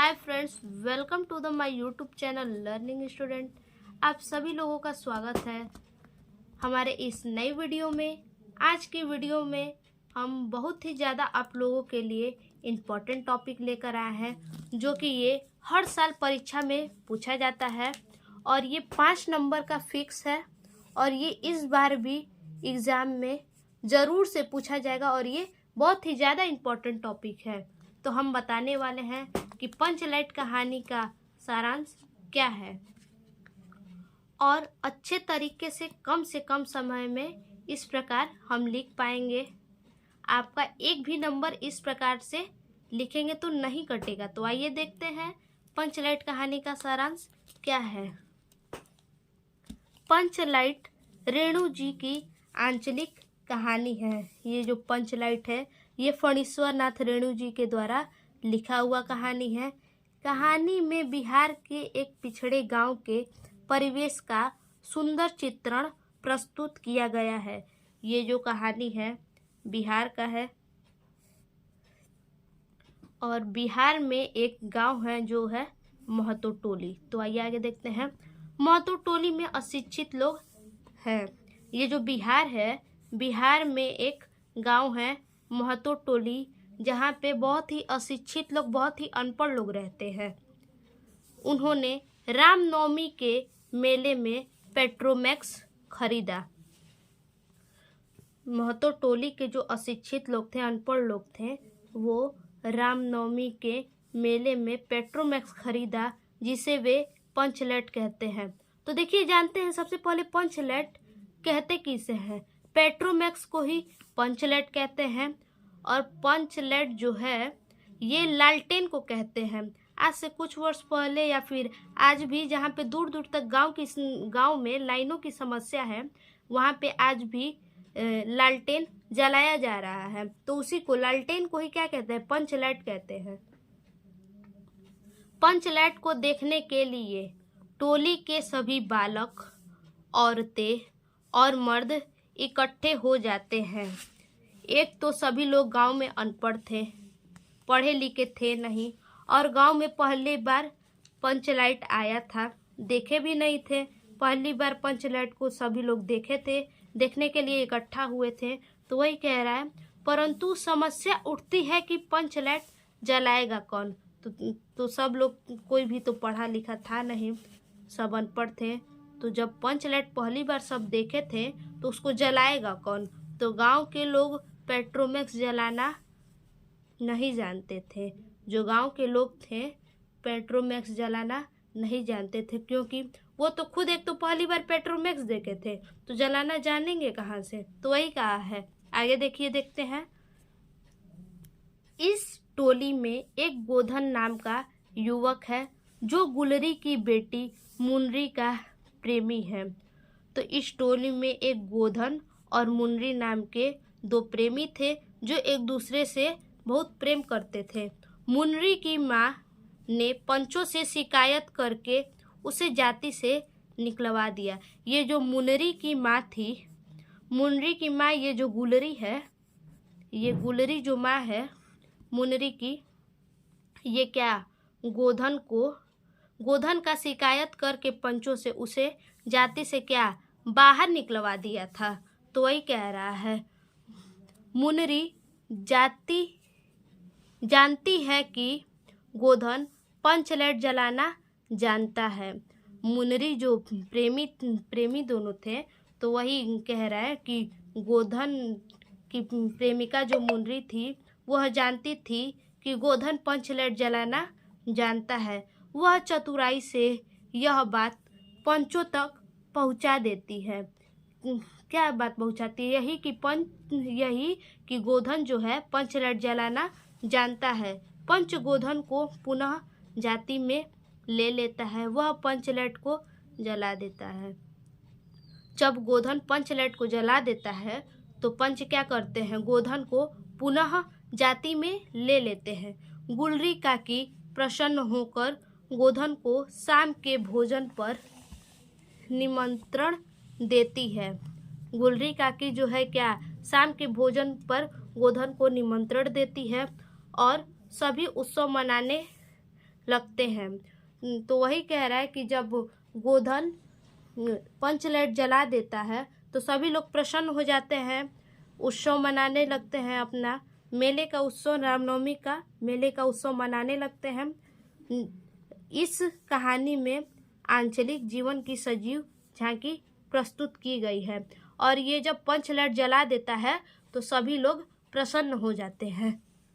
Hi friends, welcome to the my YouTube channel learning student. आप सभी लोगों का स्वागत है हमारे इस नई वीडियो में। आज की वीडियो में हम बहुत ही ज़्यादा आप लोगों के लिए इम्पोर्टेंट टॉपिक लेकर आए हैं, जो कि ये हर साल परीक्षा में पूछा जाता है और ये 5 नंबर का फिक्स है और ये इस बार भी एग्ज़ाम में ज़रूर से पूछा जाएगा और ये बहुत ही ज़्यादा इम्पोर्टेंट टॉपिक है। तो हम बताने वाले हैं कि पंचलाइट कहानी का सारांश क्या है और अच्छे तरीके से कम समय में इस प्रकार हम लिख पाएंगे। आपका एक भी नंबर इस प्रकार से लिखेंगे तो नहीं कटेगा। तो आइए देखते हैं पंचलाइट कहानी का सारांश क्या है। पंचलाइट रेणु जी की आंचलिक कहानी है। ये जो पंचलाइट है ये फणीश्वर नाथ रेणु जी के द्वारा लिखा हुआ कहानी है। कहानी में बिहार के एक पिछड़े गांव के परिवेश का सुंदर चित्रण प्रस्तुत किया गया है। ये जो कहानी है बिहार का है और बिहार में एक गांव है जो है महतो टोली। तो आइए आगे देखते हैं। महतो टोली में अशिक्षित लोग हैं। ये जो बिहार है, बिहार में एक गांव है महतो टोली, जहाँ पे बहुत ही अशिक्षित लोग, बहुत ही अनपढ़ लोग रहते हैं। उन्होंने रामनवमी के मेले में पेट्रोमैक्स खरीदा। महतो टोली के जो अशिक्षित लोग थे, अनपढ़ लोग थे, वो रामनवमी के मेले में पेट्रोमैक्स खरीदा, जिसे वे पंचलाइट कहते हैं। तो देखिए, जानते हैं सबसे पहले पंचलाइट कहते किसे हैं। पेट्रोमैक्स को ही पंचलाइट कहते हैं और पंचलाइट जो है ये लालटेन को कहते हैं। आज से कुछ वर्ष पहले या फिर आज भी जहाँ पे दूर दूर तक गांव में लाइनों की समस्या है, वहाँ पे आज भी लालटेन जलाया जा रहा है। तो उसी को, लालटेन को ही क्या कहते हैं, पंचलाइट कहते हैं। पंचलाइट को देखने के लिए टोली के सभी बालक, औरतें और मर्द इकट्ठे हो जाते हैं। एक तो सभी लोग गांव में अनपढ़ थे, पढ़े लिखे थे नहीं, और गांव में पहली बार पंचलाइट आया था, देखे भी नहीं थे। पहली बार पंचलाइट को सभी लोग देखे थे, देखने के लिए इकट्ठा हुए थे। तो वही कह रहा है, परंतु समस्या उठती है कि पंचलाइट जलाएगा कौन। तो सब लोग, कोई भी तो पढ़ा लिखा था नहीं, सब अनपढ़ थे। तो जब पंचलाइट पहली बार सब देखे थे तो उसको जलाएगा कौन। तो गांव के लोग पेट्रोमैक्स जलाना नहीं जानते थे। जो गांव के लोग थे पेट्रोमैक्स जलाना नहीं जानते थे, क्योंकि वो तो खुद एक तो पहली बार पेट्रोमैक्स देखे थे, तो जलाना जानेंगे कहाँ से। तो वही कहा है। आगे देखिए, देखते हैं। इस टोली में एक गोधन नाम का युवक है जो गुलरी की बेटी मुनरी का प्रेमी है। तो इस टोली में एक गोधन और मुनरी नाम के दो प्रेमी थे जो एक दूसरे से बहुत प्रेम करते थे। मुनरी की माँ ने पंचों से शिकायत करके उसे जाति से निकलवा दिया। ये जो मुनरी की माँ थी, मुनरी की माँ, ये जो गुलरी है, ये गुलरी जो माँ है मुनरी की, ये क्या, गोधन का शिकायत करके पंचों से उसे जाति से क्या, बाहर निकलवा दिया था। तो वही कह रहा है, मुनरी जानती है कि गोधन पंचलाइट जलाना जानता है। मुनरी जो प्रेमी दोनों थे, तो वही कह रहा है कि गोधन की प्रेमिका जो मुनरी थी, वह जानती थी कि गोधन पंचलाइट जलाना जानता है। वह चतुराई से यह बात पंचों तक पहुंचा देती है। क्या बात पहुंचाती है? यही कि गोधन जो है पंचलाइट जलाना जानता है। पंच गोधन को पुनः जाति में ले लेता है, वह पंचलाइट को जला देता है। जब गोधन पंचलाइट को जला देता है तो पंच क्या करते हैं, गोधन को पुनः जाति में ले लेते हैं। गुलरी काकी प्रसन्न होकर गोधन को शाम के भोजन पर निमंत्रण देती है। गुलरी काकी जो है क्या, शाम के भोजन पर गोधन को निमंत्रण देती है और सभी उत्सव मनाने लगते हैं। तो वही कह रहा है कि जब गोधन पंचलैट जला देता है तो सभी लोग प्रसन्न हो जाते हैं, उत्सव मनाने लगते हैं, अपना मेले का उत्सव, रामनवमी का मेले का उत्सव मनाने लगते हैं। इस कहानी में आंचलिक जीवन की सजीव झांकी प्रस्तुत की गई है और ये जब पंचलैट जला देता है तो सभी लोग प्रसन्न हो जाते हैं।